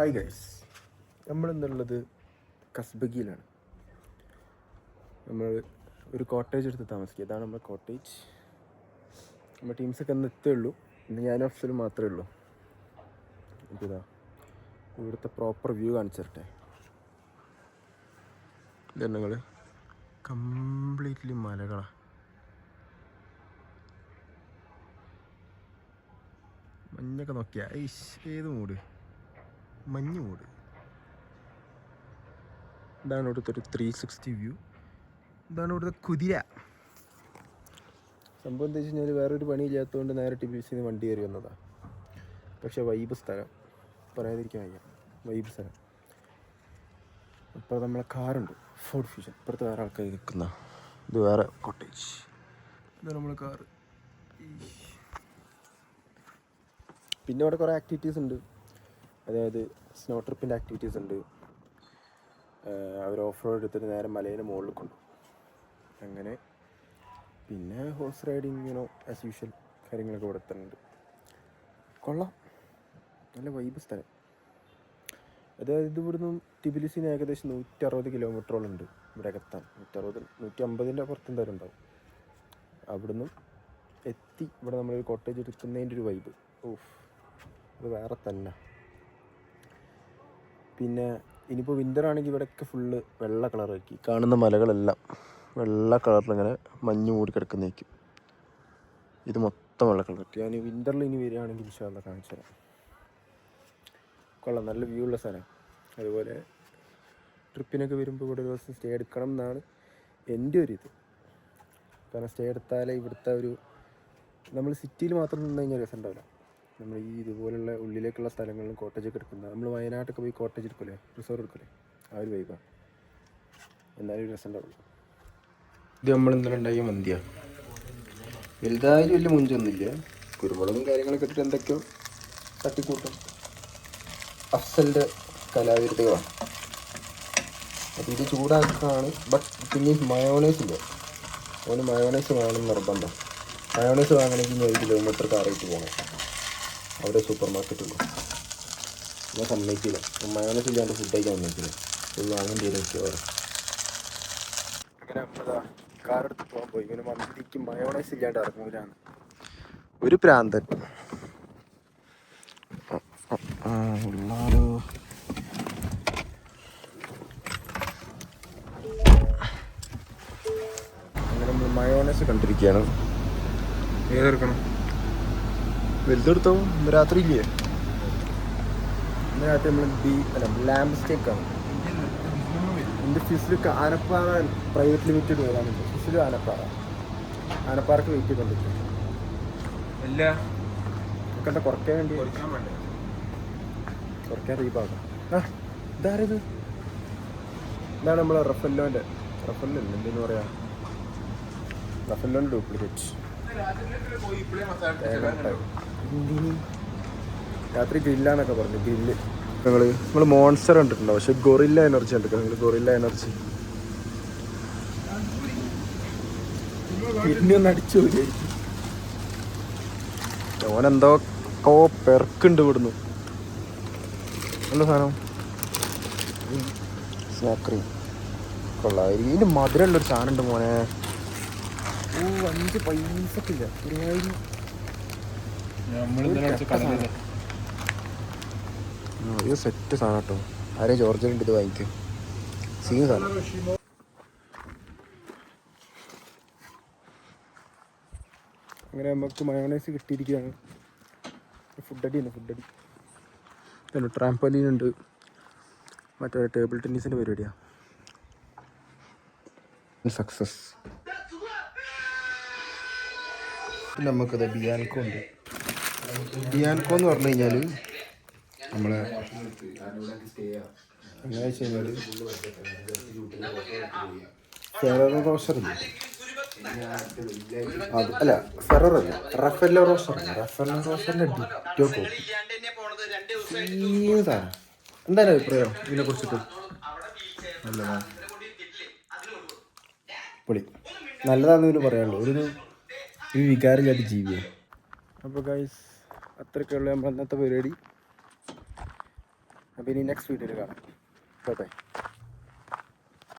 Hi guys, നമ്മളിന്നുള്ളത് കസ്ബഗിയിലാണ്. നമ്മൾ ഒരു cottage എടുത്ത് താമസിക്കുക. ഇതാണ് നമ്മുടെ കോട്ടേജ്. നമ്മുടെ ടീംസൊക്കെ ഇന്ന് എത്തേ ഉള്ളൂ. ഇന്ന് ഞാനും അഫ്സലും മാത്രമേ ഉള്ളൂ. ഇതാ ഇവിടുത്തെ പ്രോപ്പർ വ്യൂ കാണിച്ചു തരട്ടെ. ഇതാണ് നിങ്ങൾ കംപ്ലീറ്റ്ലി മലകളാണ്. മഞ്ഞൊക്കെ നോക്കിയാ ഏത് മൂഡ്, മഞ്ഞ് മൂഡ്. ഇതാണ് ഇവിടുത്തെ ഒരു 360 വ്യൂ. ഇതാണ് ഇവിടുത്തെ കുതിര. സംഭവം എന്താ വെച്ച് കഴിഞ്ഞാൽ വേറൊരു പണിയില്ലാത്തതുകൊണ്ട് നേരെ ടിബിസിന്ന് വണ്ടി കയറി വന്നതാണ്. പക്ഷേ വൈബ് സ്ഥലം പറയാതിരിക്കാൻ വയ്യ, വൈബ് സ്ഥലം. ഇപ്പോൾ നമ്മളെ കാറുണ്ട്, ഫോർഡ് ഫ്യൂഷൻ. ഇപ്പുറത്ത് വേറെ ആൾക്കാർ നിൽക്കുന്ന ഇത് വേറെ കോട്ടേജ്. ഇതാണ് നമ്മളെ കാറ്. പിന്നെ ഇവിടെ കുറേ ആക്ടിവിറ്റീസ് ഉണ്ട്. അതായത് സ്നോ ട്രിപ്പിൻ്റെ ആക്ടിവിറ്റീസ് ഉണ്ട്. അവർ ഓഫ് റോഡ് എടുത്തിട്ട് നേരെ മലേൻ്റെ മുകളിൽ കൊണ്ടുപോകും അങ്ങനെ. പിന്നെ ഹോഴ്സ് റൈഡിങ് ആസ് യൂഷ്വൽ കാര്യങ്ങളൊക്കെ ഇവിടെ തന്നെ. കൊള്ളാം, നല്ല വൈബ് സ്ഥലം. അതായത് ഇവിടുന്ന് ടിബിലിസിന് ഏകദേശം 160 കിലോമീറ്ററോളം ഉണ്ട് ഇവിടെ എത്താൻ. 150 പുറത്ത് എന്തായാലും ഉണ്ടാവും. അവിടുന്ന് എത്തി ഇവിടെ നമ്മളൊരു കോട്ടേജ് എടുക്കുന്നതിൻ്റെ ഒരു വൈബ് അത് വേറെ തന്നെ. പിന്നെ ഇനിയിപ്പോൾ വിൻ്റർ ആണെങ്കിൽ ഇവിടെയൊക്കെ ഫുള്ള് വെള്ള കളറാക്കി, കാണുന്ന മലകളെല്ലാം വെള്ള കളറിലിങ്ങനെ മഞ്ഞ് മൂടി കിടക്കുന്നേക്കും. ഇത് മൊത്തം വെള്ള കളറാക്കി. ഞാൻ വിൻ്ററിൽ ഇനി വരികയാണെങ്കിൽ ഇൻഷാല്ലാ കാണിച്ചു തരാം. കൊള്ളാം, നല്ല വ്യൂ ഉള്ള സ്ഥലം. അതുപോലെ ട്രിപ്പിനൊക്കെ വരുമ്പോൾ ഇവിടെ ഒരു ദിവസം സ്റ്റേ എടുക്കണം എന്നാണ് എൻ്റെ ഒരു ഇത്. കാരണം സ്റ്റേ എടുത്താലേ ഇവിടുത്തെ ഒരു, നമ്മൾ സിറ്റിയിൽ മാത്രം നിന്ന് കഴിഞ്ഞാൽ രസം ഉണ്ടാവില്ല. നമ്മൾ ഈ ഇതുപോലുള്ള ഉള്ളിലേക്കുള്ള സ്ഥലങ്ങളിലും കോട്ടേജൊക്കെ എടുക്കുന്നത്. നമ്മൾ വയനാട്ടൊക്കെ പോയി കോട്ടേജ് എടുക്കില്ലേ, റിസോർട്ട് എടുക്കില്ലേ, ആ ഒരു വൈബാണ്. എന്നാലും ഒരു രസം ഉണ്ടാവില്ല. ഇത് നമ്മൾ ഇന്നലെ ഉണ്ടാക്കിയ മന്തിയാണ്. വലുതായാലും വലിയ മുഞ്ചൊന്നുമില്ല. കുരുമുളകും കാര്യങ്ങളൊക്കെ ഇട്ടിട്ട് എന്തൊക്കെയോ തട്ടിക്കൂട്ടും. അഫ്സലിൻ്റെ കലാവിരുദ്ധകളാണ്. അപ്പോൾ ഇത് ചൂടാക്കുകയാണ്. ബട്ട് പിന്നെ മയോണൈസ് ഇല്ല, അവന് മയോണൈസ് വേണം നിർബന്ധം. മയോണൈസ് വാങ്ങണമെങ്കിൽ 1 കിലോമീറ്റർ കാറായിട്ട് പോകണം. അവിടെ സൂപ്പർ മാർക്കറ്റുള്ളൂ. ഞാൻ സമ്മതിക്കില്ല, മയോണൈസ് ഇല്ലാണ്ട് ഫുഡ് കഴിക്കാൻ സമ്മതിക്കില്ല. ഇത് വാങ്ങേണ്ടി വരും മിക്കവാറും. അങ്ങനെ നമ്മളതാ കാറെടുത്ത് പോകാൻ പോയി. ഇങ്ങനെ മന്തിക്ക് മയോണൈസ് ഇല്ലാണ്ട് ഇറങ്ങൂലാണ് ഒരു പ്രാന്തൻ. അങ്ങനെ നമ്മൾ മയോണൈസ് കണ്ടിരിക്കുകയാണ്. ഏതെടുക്കണം? വലുതെടുത്തോ. ഇന്ന് രാത്രി ഇല്ലേ? ഇന്ന് രാത്രി നമ്മൾ ലാമ്പ് സ്റ്റേക്കാണ്. എൻ്റെ ഫിസിൽ ആനപ്പാറ പ്രൈവറ്റ് ലിമിറ്റഡ് വരാനുണ്ട്. ഫിസിൽ ആനപ്പാറക്ക് വെയിറ്റ് ചെയ്തുകൊണ്ടിരിക്കും. ഇല്ല കണ്ട കുറയ്ക്കാൻ വേണ്ടി കുറയ്ക്കാൻ റീപ്പാക്കാം. ഇതാരത്? ഇതാണ് നമ്മളെ റഫല്ലോൻ്റെ എന്തെന്ന് പറയാ, റഫല്ലോൻ്റെ ഡ്യൂപ്ലിക്കേറ്റ്. രാത്രി ഗ്രില്ലാന്നൊക്കെ പറഞ്ഞു. ഗ്രില്ല് നിങ്ങൾ മോൺസ്റ്റർ കണ്ടിട്ടുണ്ടോ? പക്ഷെ ഗൊറില്ല എനർജി ഉണ്ട്. നിങ്ങൾ ഗൊറില്ല എനർജി പിന്നെ ഒന്ന് അടിച്ചു പോയി. ഓനെന്തോ പെർക്കുണ്ട് ഇവിടുന്ന്. നല്ല സാധനം സ്നാക്രീം കൊള്ളാം. ഇതിൻ്റെ മധുരമുള്ളൊരു സാധനം ഉണ്ട് മോനെ. 5 പൈസക്കില്ല. ഇത് സെറ്റ് സാധനം കേട്ടോ. ആരെയും ജോർജിലുണ്ട് ഇത് വാങ്ങിക്കും. സീൻ സാധനം. അങ്ങനെ നമുക്ക് മയോണൈസ് കിട്ടിയിരിക്കുകയാണ്. ഫുഡടി ട്രാംപോലീനുണ്ട്. മറ്റേ ടേബിൾ ടെന്നീസിൻ്റെ പരിപാടിയാണ്. സക്സസ്. പിന്നെ നമുക്കത് ബിയാൻകോ ഉണ്ട്. ബിയാൻകോ എന്ന് പറഞ്ഞു കഴിഞ്ഞാൽ നമ്മളെ എങ്ങനെ വെച്ച് കഴിഞ്ഞാൽ ഫെററോ റോഷർ ഇല്ലേ, അത് അല്ല ഫെററല്ല, റഫല്ലോ റോഷറിൻ്റെ ഡിറ്റോ കോപ്പി. സാധനം എന്താണ് അഭിപ്രായം ഇതിനെ കുറിച്ചിട്ട്? നല്ലതാണ്, പൊളി, നല്ലതാണെന്ന് പറയാനുള്ളൂ. ഒരു വികാരമില്ലാത്ത ജീവിയാണ്. അപ്പോൾ ഗൈസ്, അത്രയ്ക്കുള്ള നമ്മൾ അന്നത്തെ പരിപാടി. അപ്പോൾ ഇനി നെക്സ്റ്റ് വീഡിയോയിൽ കാണാം. Bye bye.